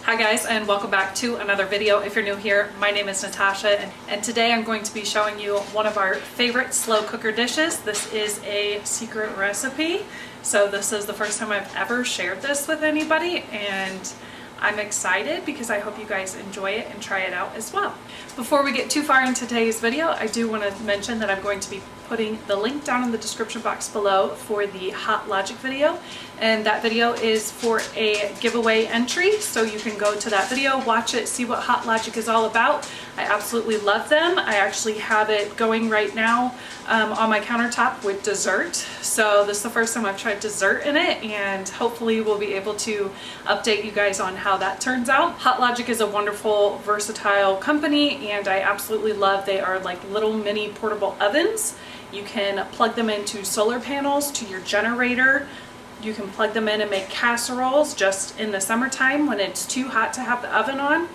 Hi guys, and welcome back to another video. If you're new here, my name is Natasha, and today I'm going to be showing you one of our favorite slow cooker dishes. This is a secret recipe, so this is the first time I've ever shared this with anybody, and I'm excited because I hope you guys enjoy it and try it out as well. Before we get too far into today's video, I do want to mention that I'm going to be putting the link down in the description box below for the Hot Logic video, and that video is for a giveaway entry, so you can go to that video, watch it, see what Hot Logic is all about. I absolutely love them. I actually have it going right now on my countertop with dessert, so this is the first time I've tried dessert in it, and hopefully we'll be able to update you guys on how that turns out. Hot Logic is a wonderful, versatile company, and I absolutely love, they are like little mini portable ovens. You can plug them into solar panels, to your generator. You can plug them in and make casseroles just in the summertime when it's too hot to have the oven on.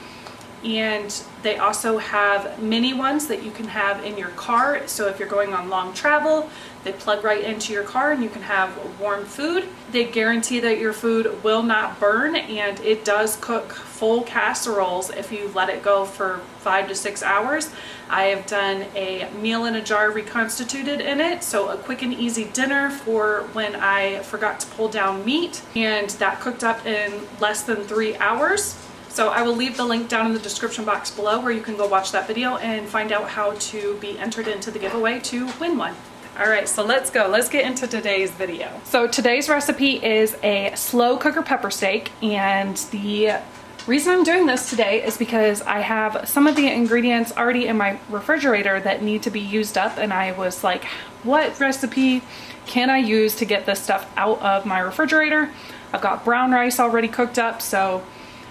And they also have mini ones that you can have in your car. So if you're going on long travel, they plug right into your car and you can have warm food. They guarantee that your food will not burn, and it does cook full casseroles if you let it go for 5 to 6 hours. I have done a meal in a jar reconstituted in it, so a quick and easy dinner for when I forgot to pull down meat, and that cooked up in less than 3 hours. So I will leave the link down in the description box below where you can go watch that video and find out how to be entered into the giveaway to win one. All right, so let's go. Let's get into today's video. So today's recipe is a slow cooker pepper steak, and the reason I'm doing this today is because I have some of the ingredients already in my refrigerator that need to be used up, and I was like, what recipe can I use to get this stuff out of my refrigerator? I've got brown rice already cooked up, so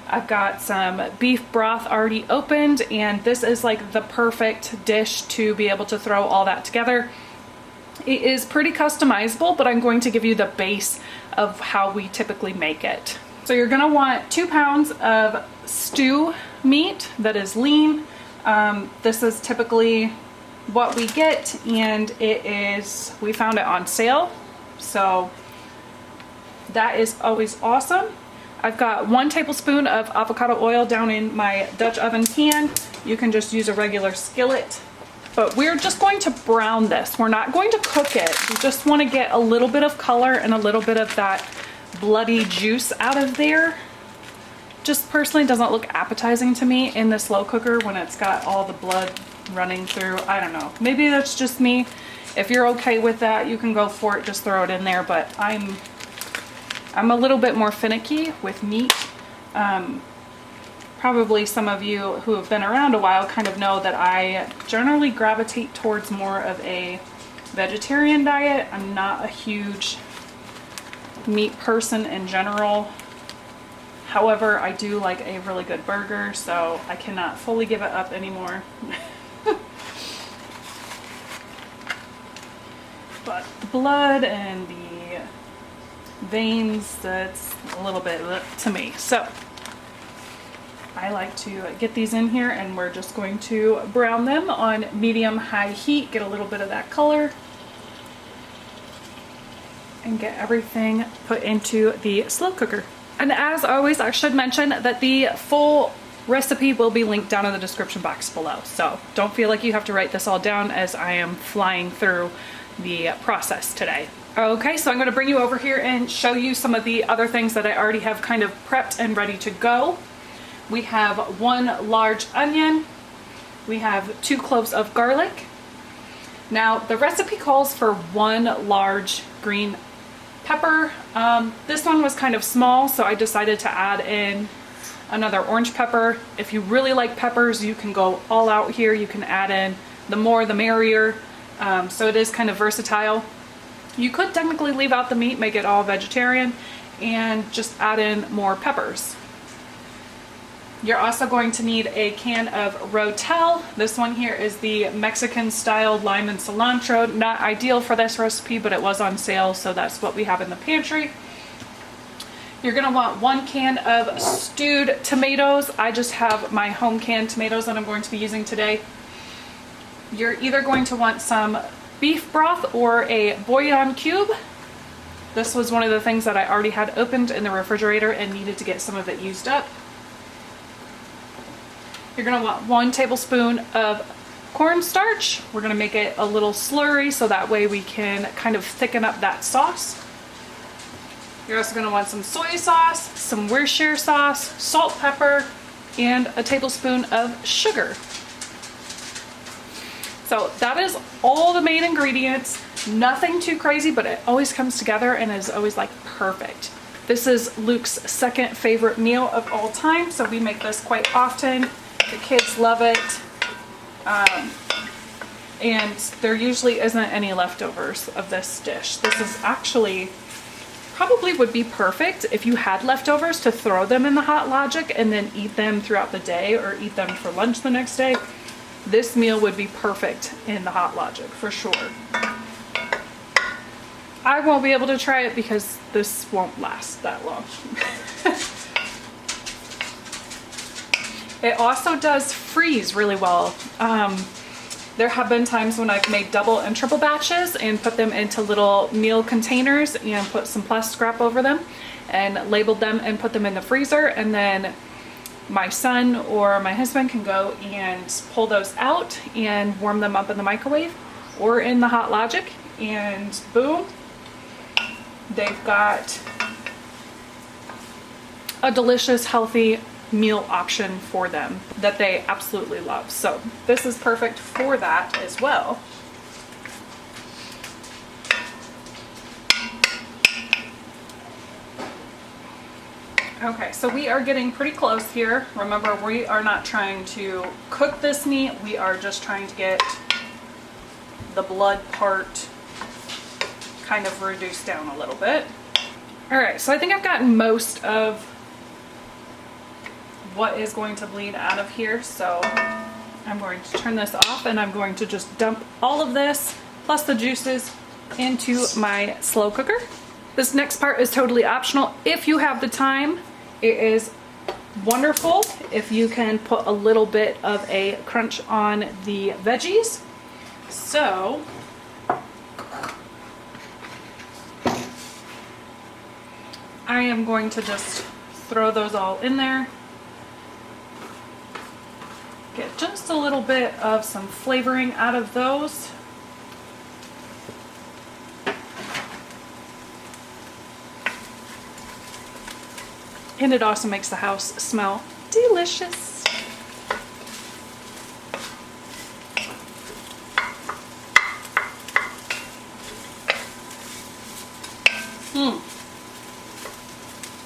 I've got some beef broth already opened, and this is like the perfect dish to be able to throw all that together. It is pretty customizable, but I'm going to give you the base of how we typically make it. So you're gonna want 2 pounds of stew meat that is lean. This is typically what we get, and we found it on sale, so that is always awesome. I've got 1 tablespoon of avocado oil down in my Dutch oven pan. You can just use a regular skillet, but we're just going to brown this. We're not going to cook it. We just want to get a little bit of color and a little bit of that bloody juice out of there. Just personally doesn't look appetizing to me in the slow cooker when it's got all the blood running through. I don't know, maybe that's just me. If you're okay with that, you can go for it, just throw it in there, but I'm a little bit more finicky with meat. Probably some of you who have been around a while kind of know that I generally gravitate towards more of a vegetarian diet. I'm not a huge meat person in general. However, I do like a really good burger, so I cannot fully give it up anymore. But the blood and the veins, that's a little bit to me. So I like to get these in here, and we're just going to brown them on medium-high heat, get a little bit of that color, and get everything put into the slow cooker. And as always, I should mention that the full recipe will be linked down in the description box below, so don't feel like you have to write this all down as I am flying through the process today. Okay, so I'm going to bring you over here and show you some of the other things that I already have kind of prepped and ready to go. We have 1 large onion. We have 2 cloves of garlic. Now, the recipe calls for 1 large green pepper. This one was kind of small, so I decided to add in another orange pepper. If you really like peppers, you can go all out here. You can add in the more the merrier. So it is kind of versatile. You could technically leave out the meat, make it all vegetarian, and just add in more peppers. You're also going to need a can of Rotel. This one here is the Mexican style lime and cilantro. Not ideal for this recipe, but it was on sale, so that's what we have in the pantry. You're gonna want 1 can of stewed tomatoes. I just have my home canned tomatoes that I'm going to be using today. You're either going to want some beef broth or a bouillon cube. This was one of the things that I already had opened in the refrigerator and needed to get some of it used up. You're gonna want 1 tablespoon of cornstarch. We're gonna make it a little slurry so that way we can kind of thicken up that sauce. You're also gonna want some soy sauce, some Worcestershire sauce, salt, pepper, and a tablespoon of sugar. So that is all the main ingredients. Nothing too crazy, but it always comes together and is always like perfect. This is Luke's second favorite meal of all time, so we make this quite often. The kids love it. And there usually isn't any leftovers of this dish. This is actually probably would be perfect if you had leftovers to throw them in the Hot Logic and then eat them throughout the day or eat them for lunch the next day. This meal would be perfect in the Hot Logic for sure. I won't be able to try it because this won't last that long. It also does freeze really well. There have been times when I've made double and triple batches and put them into little meal containers and put some plastic wrap over them and labeled them and put them in the freezer, and then my son or my husband can go and pull those out and warm them up in the microwave or in the Hot Logic, and boom, they've got a delicious, healthy meal option for them that they absolutely love. So this is perfect for that as well. Okay, so we are getting pretty close here. Remember, we are not trying to cook this meat. We are just trying to get the blood part kind of reduced down a little bit. All right, so I think I've gotten most of what is going to bleed out of here, so I'm going to turn this off and I'm going to just dump all of this plus the juices into my slow cooker. This next part is totally optional if you have the time. It is wonderful if you can put a little bit of a crunch on the veggies. So I am going to just throw those all in there. Get just a little bit of some flavoring out of those. And it also makes the house smell delicious.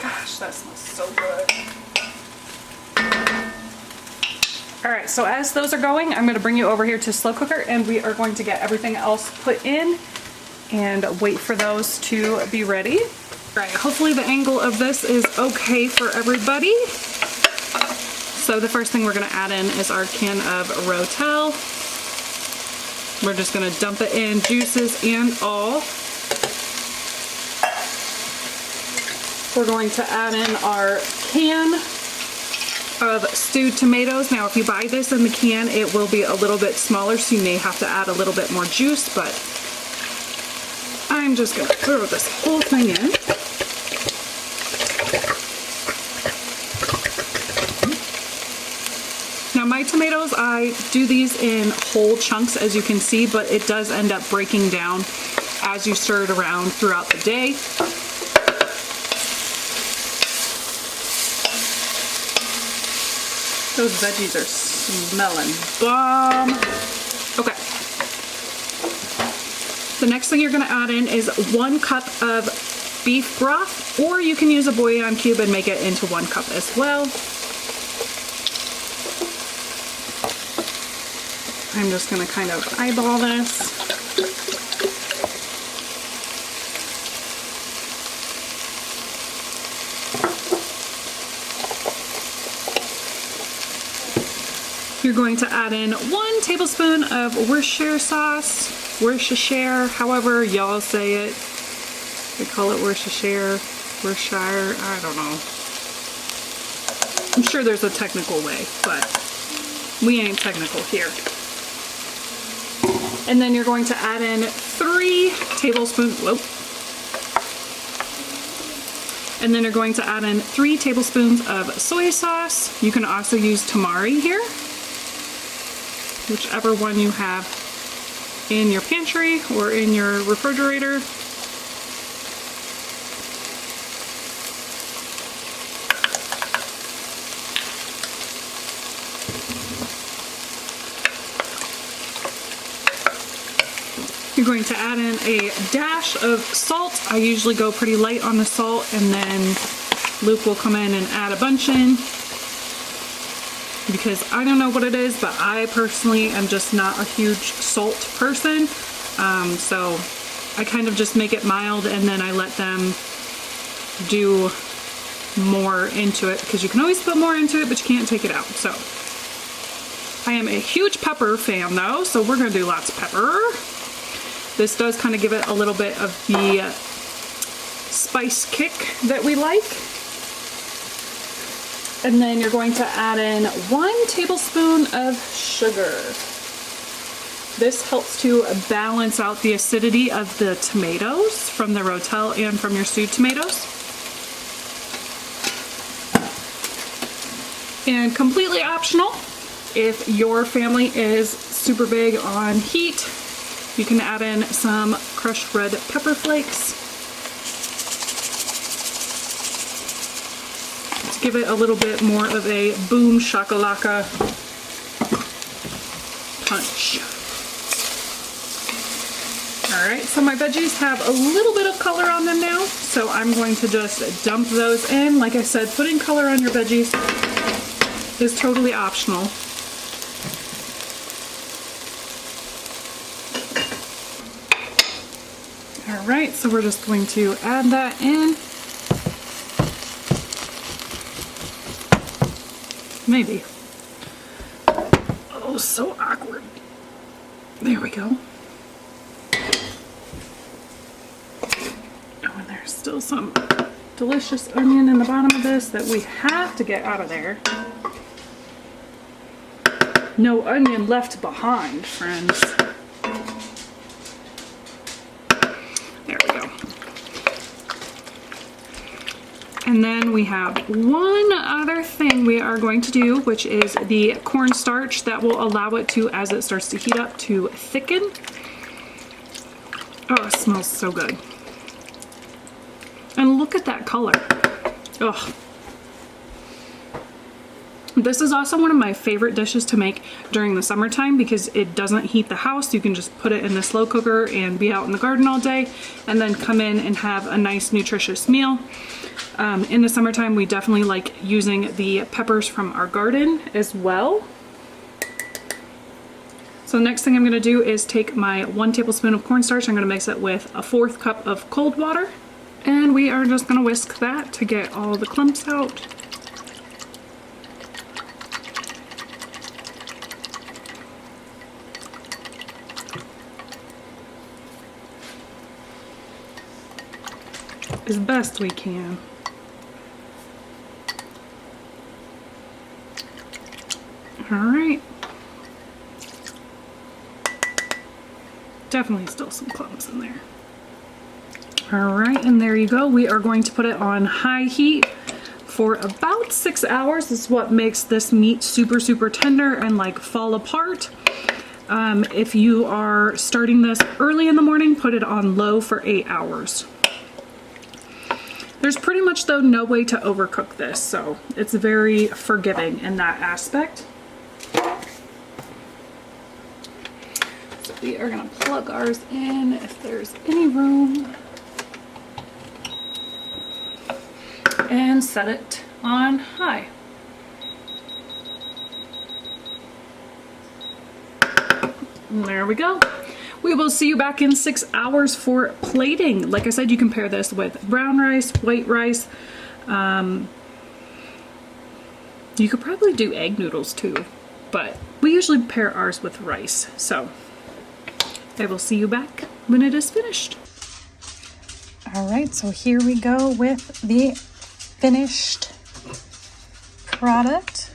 Gosh, that smells so good. All right, so as those are going, I'm gonna bring you over here to slow cooker and we are going to get everything else put in and wait for those to be ready. All right, hopefully the angle of this is okay for everybody. So the first thing we're gonna add in is our can of Rotel. We're just gonna dump it in, juices and all. We're going to add in our can of stewed tomatoes. Now, if you buy this in the can, it will be a little bit smaller, so you may have to add a little bit more juice, but I'm just gonna throw this whole thing in. Now, my tomatoes, I do these in whole chunks, as you can see, but it does end up breaking down as you stir it around throughout the day. Those veggies are smelling bomb. Okay. The next thing you're gonna add in is 1 cup of beef broth, or you can use a bouillon cube and make it into 1 cup as well. I'm just gonna kind of eyeball this. You're going to add in 1 tablespoon of Worcestershire sauce, Worcestershire, however y'all say it. They call it Worcestershire, Worcestershire, I don't know. I'm sure there's a technical way, but we ain't technical here. And then you're going to add in 3 tablespoons, And then you're going to add in 3 tablespoons of soy sauce. You can also use tamari here, whichever one you have in your pantry or in your refrigerator. You're going to add in a dash of salt. I usually go pretty light on the salt, and then Luke will come in and add a bunch in, because I don't know what it is, but I personally am just not a huge salt person. So I kind of just make it mild, and then I let them do more into it, because you can always put more into it, but you can't take it out. So I am a huge pepper fan though, so we're gonna do lots of pepper. This does kind of give it a little bit of the spice kick that we like. And then you're going to add in 1 tablespoon of sugar. This helps to balance out the acidity of the tomatoes from the Rotel and from your stewed tomatoes. And completely optional, if your family is super big on heat, you can add in some crushed red pepper flakes to give it a little bit more of a boom shakalaka punch. Alright, so my veggies have a little bit of color on them now, so I'm going to just dump those in. Like I said, putting color on your veggies is totally optional. Alright, so we're just going to add that in. Maybe. Oh, so awkward. There we go. Oh, and there's still some delicious onion in the bottom of this that we have to get out of there. No onion left behind, friends. And then we have one other thing we are going to do, which is the cornstarch. That will allow it to, as it starts to heat up, to thicken. Oh, it smells so good. And look at that color. Oh. This is also one of my favorite dishes to make during the summertime because it doesn't heat the house. You can just put it in the slow cooker and be out in the garden all day and then come in and have a nice nutritious meal. In the summertime, we definitely like using the peppers from our garden as well. So the next thing I'm going to do is take my 1 tablespoon of cornstarch. I'm going to mix it with a 1/4 cup of cold water. And we are just going to whisk that to get all the clumps out. As best we can. All right. Definitely still some clumps in there. All right, and there you go. We are going to put it on high heat for about 6 hours. This is what makes this meat super, super tender and like fall apart. If you are starting this early in the morning, put it on low for 8 hours. There's pretty much though no way to overcook this, so it's very forgiving in that aspect. So we are gonna plug ours in if there's any room and set it on high. And there we go. We will see you back in 6 hours for plating. Like I said, you can pair this with brown rice, white rice. You could probably do egg noodles too, but we usually pair ours with rice. So I will see you back when it is finished. All right, so here we go with the finished product.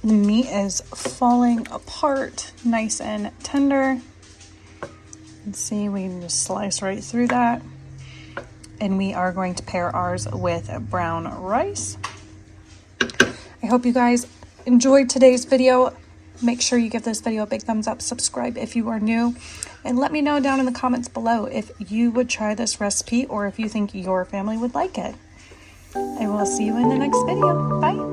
The meat is falling apart, nice and tender. Let's see, we can just slice right through that. and we are going to pair ours with brown rice. I hope you guys enjoyed today's video. Make sure you give this video a big thumbs up, subscribe if you are new, and let me know down in the comments below if you would try this recipe or if you think your family would like it. I will see you in the next video. Bye.